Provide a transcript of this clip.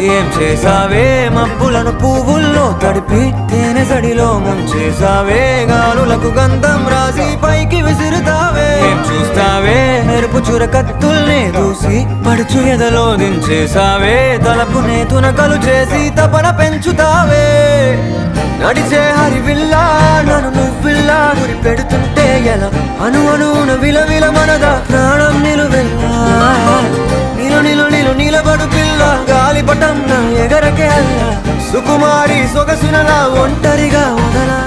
ఏం చేసావే మబ్బులను పువ్వుల్లో తడిపి తేనె సడిలో ముంచేసావే గాలులకు గంధం రాసి పైకి విసురుతావే ఏం చూస్తావే మెరుపు చురకత్తుల్నే దూసి పడుచు ఎదలో దించేసావే తలపునే తునకలు చేసి తపన పెంచుతావే నడిచే హరివిల్లా నన్ను నువ్విల్లా గురి పెడుతుంటే ఎలా అను అనున విలవిల మనదా ప్రాణం నిలువెల్లా నిలబడు పిల్ల గాలిపటం ఎగరకే అల్ల సుకుమారి సొగసునలా ఒంటరిగా వదలా